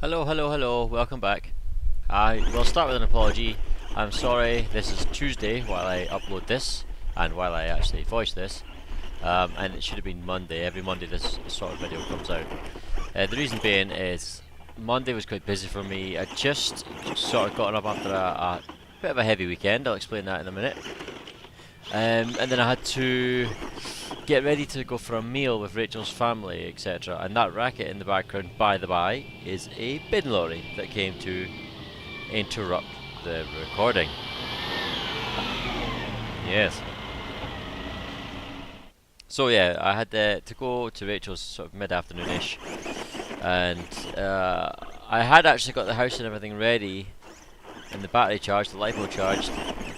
Hello, hello, hello, welcome back. I will start with an apology. I'm sorry, this is Tuesday while I upload this, and while I actually voice this. And it should have been Monday. Every Monday this sort of video comes out. The reason being is Monday was quite busy for me. I just sort of gotten up after a bit of a heavy weekend. I'll explain that in a minute. And then I had to get ready to go for a meal with Rachel's family, etc. And that racket in the background, by the by, is a bin lorry that came to interrupt the recording. Yes. So yeah, I had to go to Rachel's sort of mid-afternoonish, and I had actually got the house and everything ready, and the battery charged, the lipo charged,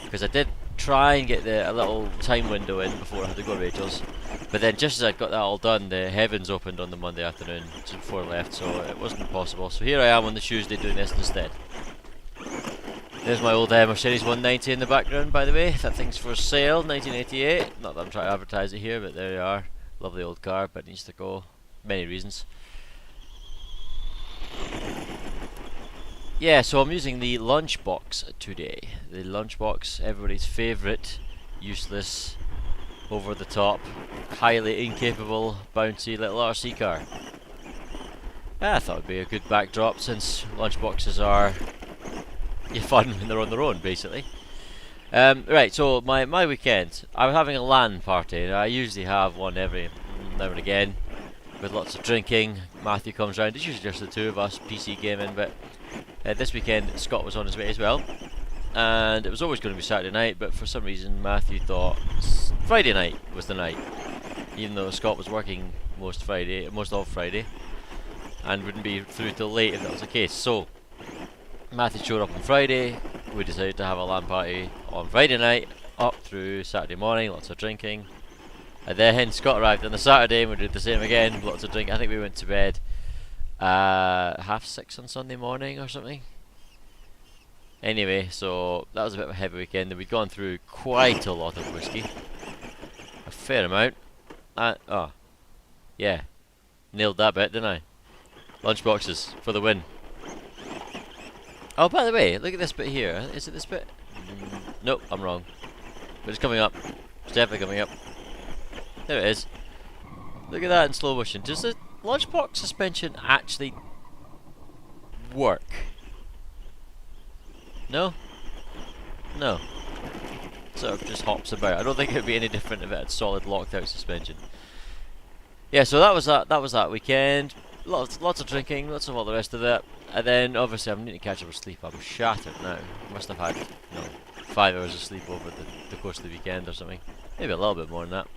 because I did try and get a little time window in before I had to go to Rachel's. But then just as I'd got that all done, the heavens opened on the Monday afternoon just before I left, so it wasn't possible. So here I am on the Tuesday doing this instead. There's my old Mercedes 190 in the background, by the way. That thing's for sale, 1988. Not that I'm trying to advertise it here, but there you are. Lovely old car, but it needs to go. Many reasons. Yeah, so I'm using the Lunchbox today. The Lunchbox, everybody's favourite, useless, over the top, highly incapable, bouncy little RC car. I thought it'd be a good backdrop since Lunchboxes are fun when they're on their own, basically. Right, so my weekend, I was having a LAN party. I usually have one every now and again, with lots of drinking. Matthew comes round, it's usually just the two of us, PC gaming, but this weekend Scott was on his way as well, and it was always going to be Saturday night, but for some reason Matthew thought Friday night was the night, even though Scott was working most of Friday, and wouldn't be through till late if that was the case. So Matthew showed up on Friday, we decided to have a LAN party on Friday night, up through Saturday morning, lots of drinking, and then Scott arrived on the Saturday and we did the same again, lots of drinking. I think we went to bed 6:30 on Sunday morning or something. Anyway, so that was a bit of a heavy weekend, and we'd gone through quite a lot of whiskey. A fair amount. Oh, yeah. Nailed that bit, didn't I? Lunchboxes for the win. Oh, by the way, look at this bit here. Is it this bit? Nope, I'm wrong. But it's coming up. It's definitely coming up. There it is. Look at that in slow motion. Does the Lunchbox suspension actually work? No? No. Sort of just hops about. I don't think it would be any different if it had solid locked out suspension. Yeah, so that was that weekend. Lots of drinking, lots of all the rest of that. And then obviously I'm needing to catch up with sleep. I'm shattered now. Must have had 5 hours of sleep over the course of the weekend or something. Maybe a little bit more than that.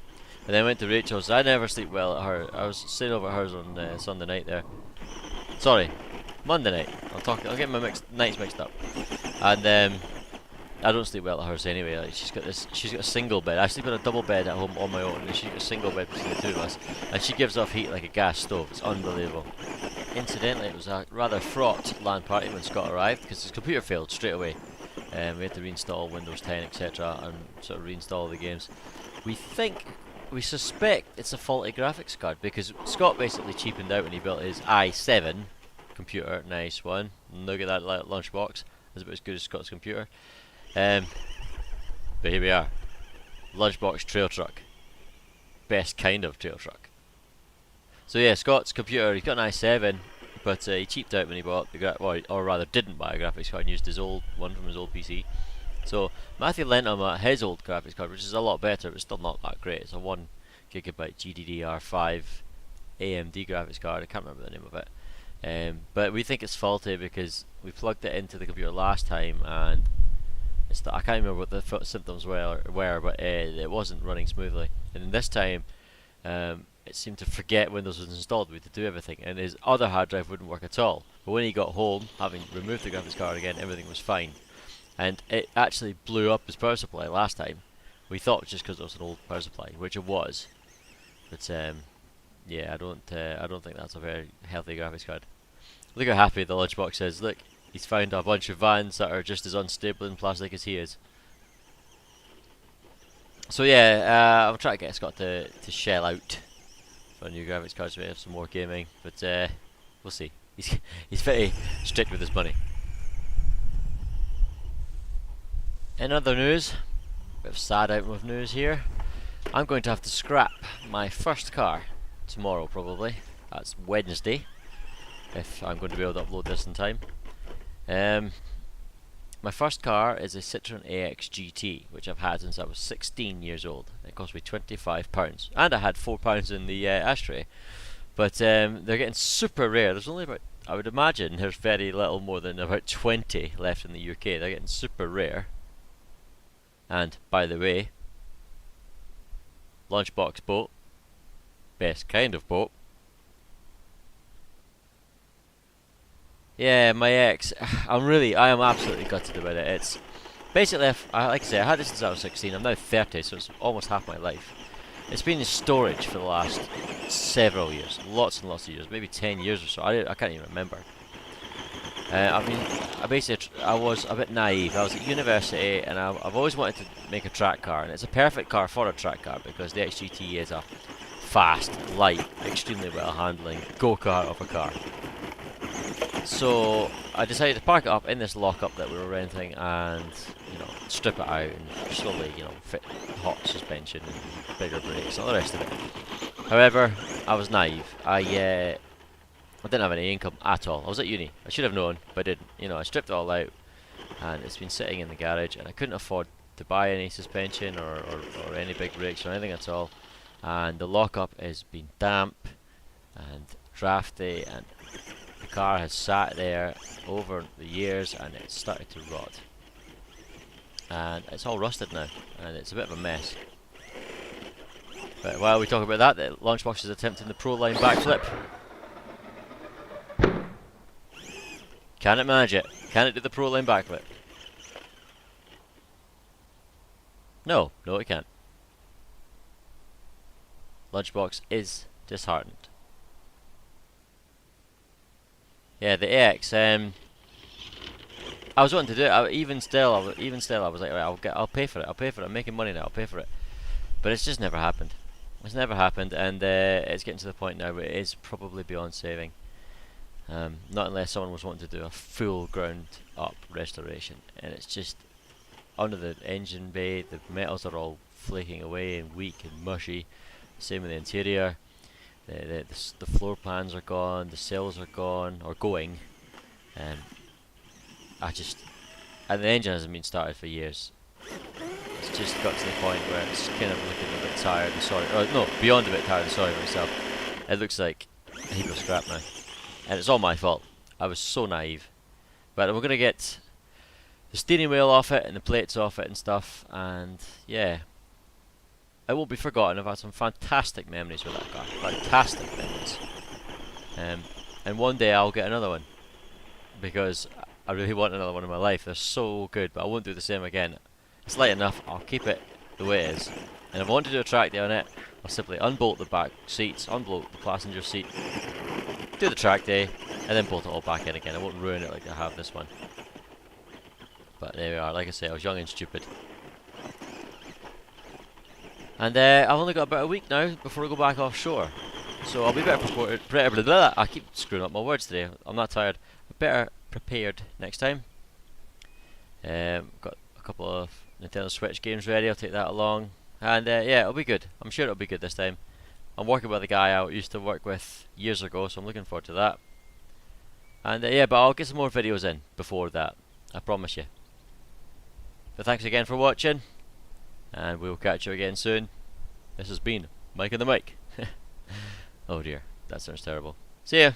And then went to Rachel's. I never sleep well at her. I was staying over at hers on Sunday night there. Sorry, Monday night. I'll get my nights mixed up. And I don't sleep well at hers anyway. Like, she's got a single bed. I sleep in a double bed at home on my own, and she's got a single bed between the two of us. And she gives off heat like a gas stove. It's unbelievable. Incidentally, it was a rather fraught LAN party when Scott arrived because his computer failed straight away. We had to reinstall Windows 10, etc., and sort of reinstall the games. We suspect it's a faulty graphics card because Scott basically cheapened out when he built his i7 computer. Nice one. Look at that Lunchbox. It's about as good as Scott's computer. But here we are. Lunchbox trail truck. Best kind of trail truck. So yeah, Scott's computer, he's got an i7, but he cheaped out when he bought or rather didn't buy a graphics card and used his old one from his old PC. So Matthew lent him his old graphics card, which is a lot better, but still not that great. It's a 1 gigabyte GDDR5 AMD graphics card. I can't remember the name of it. But we think it's faulty because we plugged it into the computer last time and I can't remember what the symptoms were, but it wasn't running smoothly. And this time, it seemed to forget Windows was installed. We had to do everything, and his other hard drive wouldn't work at all. But when he got home, having removed the graphics card again, everything was fine. And it actually blew up his power supply last time. We thought it was just because it was an old power supply, which it was. But yeah, I don't think that's a very healthy graphics card. Look how happy the Lunchbox is. Look, he's found a bunch of vans that are just as unstable in plastic as he is. So yeah, I'm trying to get Scott to shell out for a new graphics card so we have some more gaming, but we'll see. he's very strict with his money. In other news, bit of sad item of news here. I'm going to have to scrap my first car tomorrow, probably. That's Wednesday, if I'm going to be able to upload this in time. My first car is a Citroen AX GT, which I've had since I was 16 years old. It cost me £25, and I had £4 in the ashtray. But they're getting super rare. There's only about, I would imagine, there's very little more than about 20 left in the UK. They're getting super rare. And by the way, lunchbox boat, best kind of boat. Yeah, my ex, I am absolutely gutted about it. It's basically, like I say, I had it since I was 16. I'm now 30, so it's almost half my life. It's been in storage for the last several years, lots and lots of years, maybe 10 years or so. I can't even remember. I was a bit naive. I was at university, and I've always wanted to make a track car, and it's a perfect car for a track car because the XGT is a fast, light, extremely well handling go-kart of a car. So I decided to park it up in this lockup that we were renting, and strip it out and slowly fit hot suspension and bigger brakes, all the rest of it. However, I was naive. I didn't have any income at all. I was at uni. I should have known, but I didn't. I stripped it all out, and it's been sitting in the garage, and I couldn't afford to buy any suspension or any big brakes or anything at all. And the lockup has been damp and drafty, and the car has sat there over the years, and it's started to rot. And it's all rusted now, and it's a bit of a mess. But while we talk about that, the Launchbox is attempting the Pro Line backflip. Can it manage it? Can it do the Pro Line backflip? No, it can't. Lunchbox is disheartened. Yeah, the AX. I was wanting to do it. Even still, I was like, right, I'll pay for it. I'm making money now. I'll pay for it. But it's just never happened. It's never happened, and it's getting to the point now where it is probably beyond saving. Not unless someone was wanting to do a full ground up restoration, and it's just under the engine bay. The metals are all flaking away and weak and mushy. Same with the interior. The floor pans are gone. The sills are gone or going. And the engine hasn't been started for years. It's just got to the point where it's kind of looking a bit tired and sorry. Or no, beyond a bit tired and sorry for myself. It looks like a heap of scrap now. And it's all my fault. I was so naive. But we're going to get the steering wheel off it and the plates off it and stuff. And yeah, it won't be forgotten. I've had some fantastic memories with that car. Fantastic memories. And one day I'll get another one. Because I really want another one in my life. They're so good, but I won't do the same again. It's light enough, I'll keep it the way it is. And if I want to do a track day on it, I'll simply unbolt the back seats, unbolt the passenger seat, do the track day, and then bolt it all back in again. I won't ruin it like I have this one. But there we are. Like I say, I was young and stupid. And I've only got about a week now before I go back offshore. So I'll be better prepared. I keep screwing up my words today. I'm not tired. Better prepared next time. Got a couple of Nintendo Switch games ready. I'll take that along, and yeah, it'll be good. I'm sure it'll be good this time. I'm working with a guy I used to work with years ago, so I'm looking forward to that. And yeah, but I'll get some more videos in before that, I promise you. But thanks again for watching, and we'll catch you again soon. This has been Mike and the Mic. Oh dear, that sounds terrible. See ya.